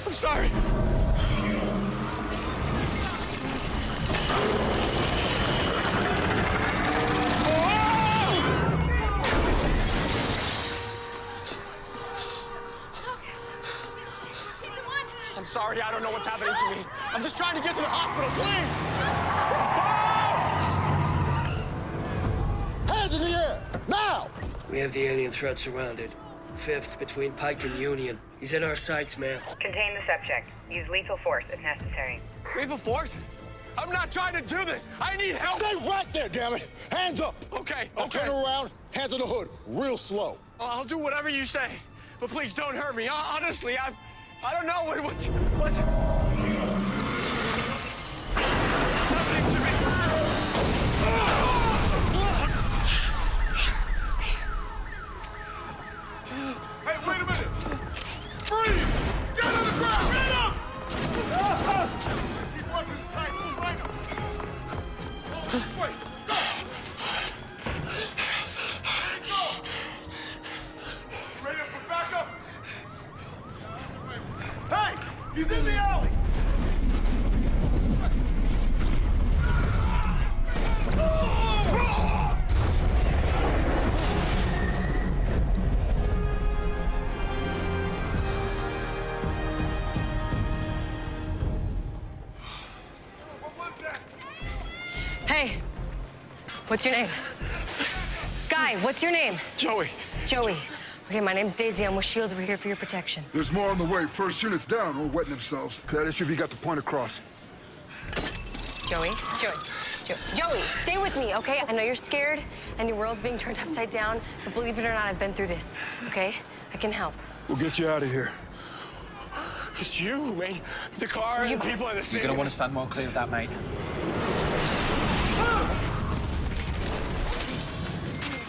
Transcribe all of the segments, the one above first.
I'm sorry. I'm sorry, I don't know what's happening to me. I'm just trying to get to the hospital, please! Hands in the air, now! We have the alien threat surrounded. 5th between Pike and Union. He's in our sights, man. Contain the subject. Use lethal force if necessary. Lethal force? I'm not trying to do this. I need help. Stay right there, damn it! Hands up! Okay, Now okay. turn around, hands on the hood, real slow. I'll do whatever you say, but please don't hurt me. Honestly, I don't know what's happening to me. Hey, wait a minute! Freeze! Get on the ground! Get up! Keep weapons tight. Let's find him. Go this way. Go! Go! Ready for backup? Hey! He's in the alley! Hey, what's your name? Guy, what's your name? Joey. Joey. Okay, my name's Daisy. I'm with S.H.I.E.L.D. We're here for your protection. There's more on the way. First unit's down or wetting themselves. That SUV got the point across. Joey? Joey, stay with me, okay? I know you're scared and your world's being turned upside down, but believe it or not, I've been through this, okay? I can help. We'll get you out of here. It's you who made the car and the people in the city. You're gonna want to stand more clear of that, mate.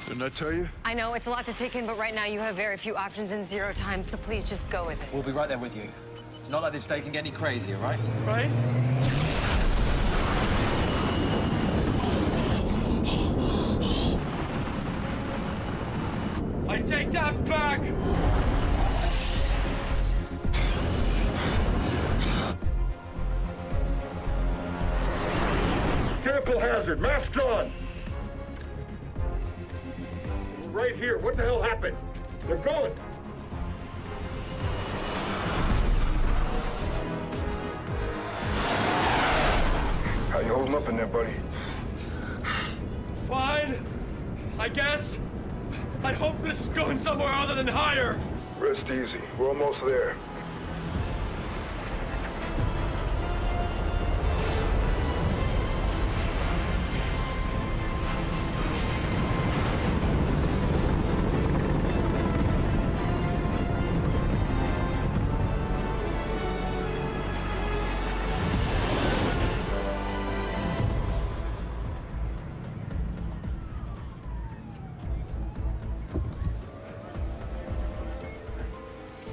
Didn't I tell you? I know it's a lot to take in, but right now you have very few options and 0 time, so please just go with it. We'll be right there with you. It's not like this day can get any crazier, right? Right? I take that back! Vehicle hazard, mask on! Right here, what the hell happened? They're going! How you holding up in there, buddy? Fine, I guess. I hope this is going somewhere other than higher. Rest easy. We're almost there.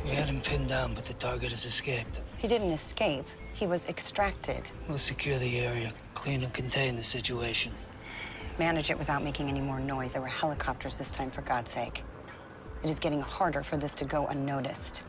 We had him pinned down, but the target has escaped. He didn't escape. He was extracted. We'll secure the area, clean and contain the situation. Manage it without making any more noise. There were helicopters this time, for God's sake. It is getting harder for this to go unnoticed.